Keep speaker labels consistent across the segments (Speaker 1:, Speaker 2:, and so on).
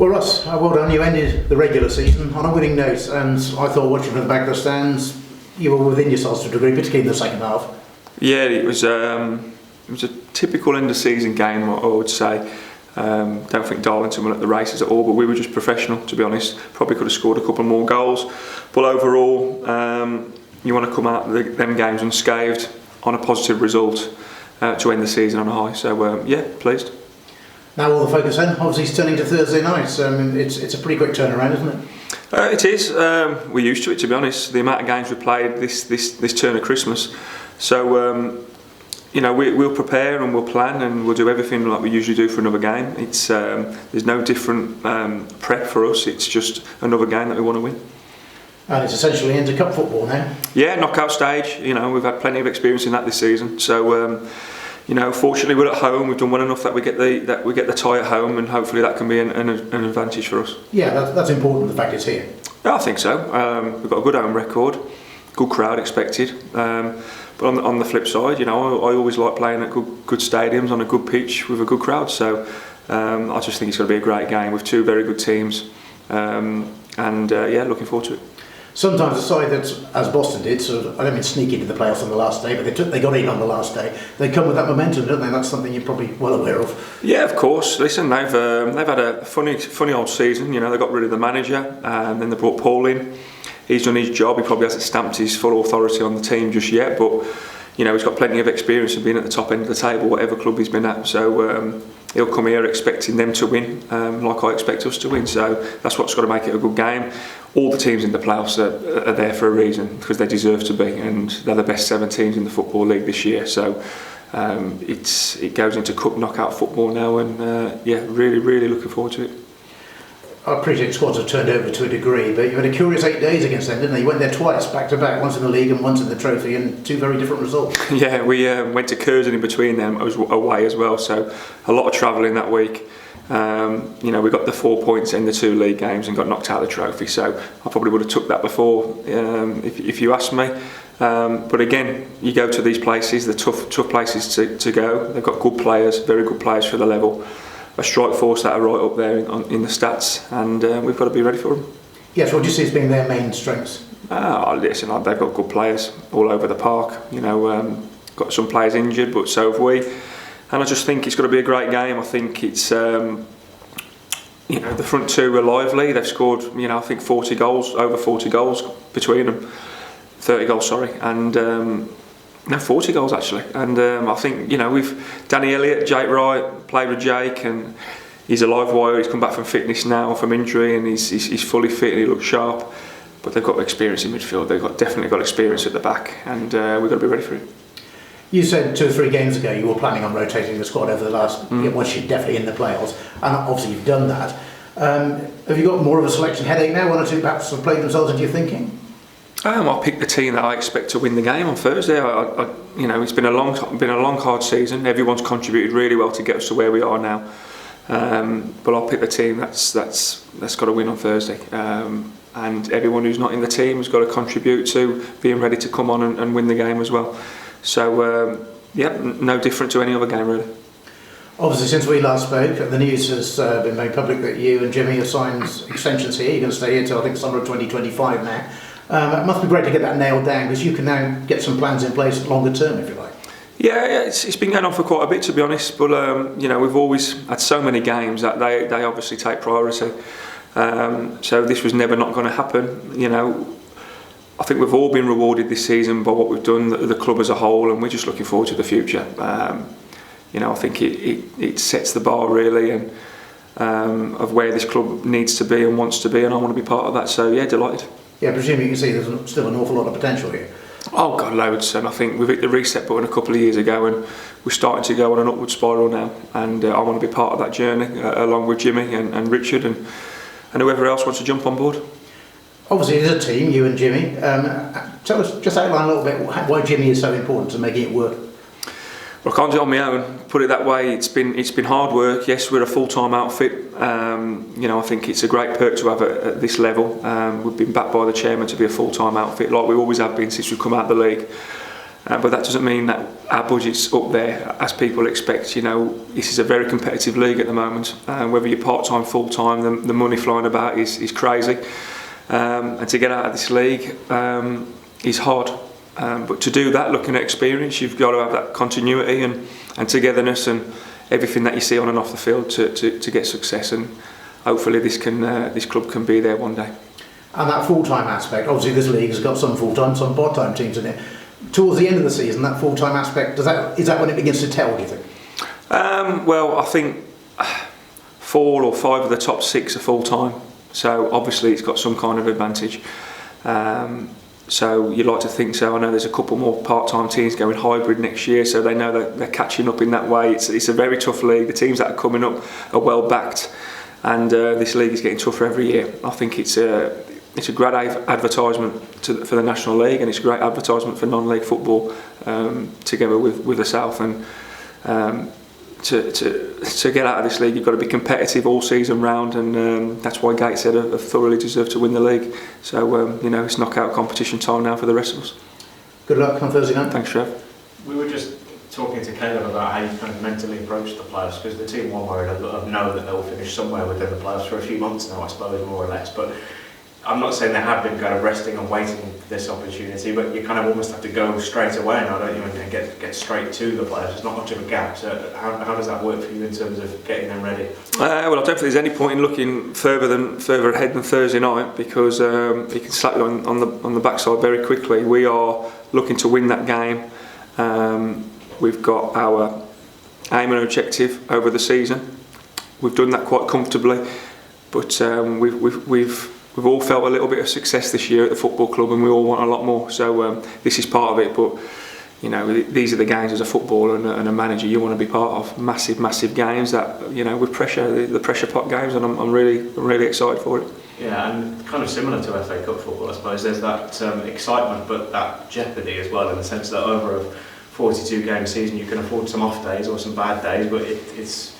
Speaker 1: Well, Russ, well done. You ended the regular season on a winning note, and I thought, watching from the back of the stands, you were within yourselves to a degree, particularly in the second half.
Speaker 2: Yeah, it was a typical end of season game, I would say. Don't think Darlington were at the races at all, but we were just professional, to be honest. Probably could have scored a couple more goals, but overall, you want to come out of them games unscathed on a positive result to end the season on a high. So yeah, pleased.
Speaker 1: Now all the focus then, obviously, is turning to Thursday night. It's a pretty quick turnaround, isn't it?
Speaker 2: It is. We're used to it, to be honest. The amount of games we played this turn of Christmas. So we'll prepare and we'll plan and we'll do everything like we usually do for another game. It's there's no different prep for us. It's just another game that we want to win.
Speaker 1: And it's essentially into cup football now.
Speaker 2: Yeah, knockout stage. We've had plenty of experience in that this season. So fortunately we're at home. We've done well enough that we get the tie at home, and hopefully that can be an advantage for us.
Speaker 1: Yeah, that's important. The fact it's here.
Speaker 2: Yeah, I think so. We've got a good home record, good crowd expected. But on the flip side, I always like playing at good stadiums on a good pitch with a good crowd. So I just think it's going to be a great game with two very good teams, looking forward to it.
Speaker 1: Sometimes a side that, as Boston did, I don't mean sneak into the playoffs on the last day, but they got in on the last day. They come with that momentum, don't they? That's something you're probably well aware of. Yeah,
Speaker 2: of course. Listen, they've had a funny old season. They got rid of the manager, and then they brought Paul in. He's done his job. He probably hasn't stamped his full authority on the team just yet, but he's got plenty of experience of being at the top end of the table, whatever club he's been at. So he'll come here expecting them to win, like I expect us to win. So that's what's got to make it a good game. All the teams in the playoffs are there for a reason, because they deserve to be, and they're the best 7 teams in the Football League this year. So it goes into cup knockout football now, and really looking forward to it.
Speaker 1: I appreciate squads have turned over to a degree, but you had a curious 8 days against them, didn't they? You went there twice, back to back, once in the league and once in the trophy, and 2 very different results.
Speaker 2: Yeah, we went to Curzon in between them. I was away as well, so a lot of travelling that week. We got the 4 points in the 2 league games and got knocked out of the trophy, so I probably would have took that before if you asked me. But again, you go to these places, the tough places to go. They've got good players, very good players for the level. A strike force that are right up there in the stats, and we've got to be ready for them.
Speaker 1: Yes, what do you see as being their main strengths?
Speaker 2: Listen, they've got good players all over the park. Got some players injured, but so have we. And I just think it's going to be a great game. I think it's the front 2 are lively. They've scored I think 40 goals, over 40 goals between them, 30 goals, sorry, and. No, 40 goals actually, and I think we've Danny Elliott, Jake Wright, played with Jake, and he's a live wire. He's come back from fitness now, from injury, and he's fully fit and he looks sharp. But they've got experience in midfield. They've definitely got experience at the back, and we've got to be ready for it. You
Speaker 1: said 2 or 3 games ago you were planning on rotating the squad over the last once you're definitely in the playoffs, and obviously you've done that. Have you got more of a selection headache now? 1 or 2 perhaps have played themselves into your thinking?
Speaker 2: I picked the team that I expect to win the game on Thursday. It's been a long, hard season. Everyone's contributed really well to get us to where we are now. But I'll pick the team that's got to win on Thursday. And everyone who's not in the team has got to contribute to being ready to come on and win the game as well. So no different to any other game really.
Speaker 1: Obviously, since we last spoke, the news has been made public that you and Jimmy have signed extensions here. You're going to stay here till I think summer of 2025 now. It must be great to get that nailed down, because you can now get some plans in place longer term, if you like. Yeah,
Speaker 2: it's been going on for quite a bit, to be honest. But we've always had so many games that they obviously take priority. So this was never not going to happen. I think we've all been rewarded this season by what we've done, the club as a whole, and we're just looking forward to the future. I think it sets the bar really, and of where this club needs to be and wants to be, and I want to be part of that. So yeah, delighted.
Speaker 1: Yeah, presumably you can see there's still an awful lot of potential here.
Speaker 2: Oh God, loads, and I think we've hit the reset button a couple of years ago, and we're starting to go on an upward spiral now, and I want to be part of that journey along with Jimmy and Richard and whoever else wants to jump on board.
Speaker 1: Obviously it is a team, you and Jimmy. Tell us, just outline a little bit why Jimmy is so important to making it work.
Speaker 2: Well, I can't do it on my own, put it that way. It's been hard work. Yes, we're a full-time outfit. I think it's a great perk to have at this level. We've been backed by the chairman to be a full-time outfit, like we always have been since we've come out of the league. But that doesn't mean that our budget's up there as people expect. You know, this is a very competitive league at the moment. Whether you're part-time, full-time, the money flying about is crazy. And to get out of this league is hard. But to do that, looking at experience, you've got to have that continuity and togetherness and everything that you see on and off the field to get success. And hopefully this club can be there one day.
Speaker 1: And that full-time aspect, obviously this league has got some full-time, some part-time teams in it. Towards the end of the season, that full-time aspect, is that when it begins to tell, do you think?
Speaker 2: Well, I think 4 or 5 of the top 6 are full-time, so obviously it's got some kind of advantage. So you'd like to think so. I know there's a couple more part-time teams going hybrid next year, so they know that they're catching up in that way. It's a very tough league. The teams that are coming up are well backed, and this league is getting tougher every year. I think it's a great advertisement for the National League, and it's a great advertisement for non-league football together with the South. And to get out of this league, you've got to be competitive all season round, and that's why Gateshead have thoroughly deserved to win the league. So you know, it's knockout competition time now for the rest of us.
Speaker 1: Good luck on Thursday night.
Speaker 2: Thanks, Trev.
Speaker 3: We were just talking to Caleb about how you kind of mentally approach the playoffs, because the team one worried know that they'll finish somewhere within the playoffs for a few months now, I suppose, more or less. But I'm not saying they have been kind of resting and waiting for this opportunity, but you kind of almost have to go straight away now, don't you, and get straight to the players. There's not much of a gap. So how does that work for you in terms of getting them ready?
Speaker 2: Well, I don't think there's any point in looking further ahead than Thursday night, because you can slap you on the backside very quickly. We are looking to win that game. We've got our aim and objective over the season. We've done that quite comfortably, but we've all felt a little bit of success this year at the football club, and we all want a lot more. So this is part of it. But you know, these are the games as a footballer and a manager you want to be part of. Massive games that, you know, with pressure, the pressure pot games, and I'm really excited for it.
Speaker 3: Yeah, and kind of similar to FA Cup football, I suppose. There's that excitement, but that jeopardy as well, in the sense that over a 42 game season you can afford some off days or some bad days, but it's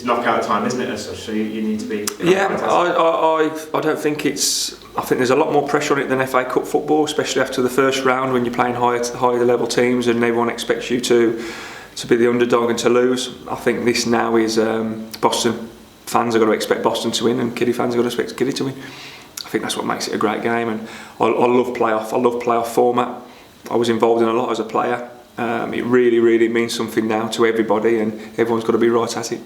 Speaker 3: knockout time, isn't it, as such? So you need to be.
Speaker 2: Yeah, I don't think it's. I think there's a lot more pressure on it than FA Cup football, especially after the first round when you're playing higher level teams and everyone expects you to be the underdog and to lose. I think this now is Boston fans are going to expect Boston to win, and Kiddie fans are going to expect Kiddie to win. I think that's what makes it a great game, and I love playoff. I love playoff format. I was involved in a lot as a player. It really means something now to everybody, and everyone's got to be right at it.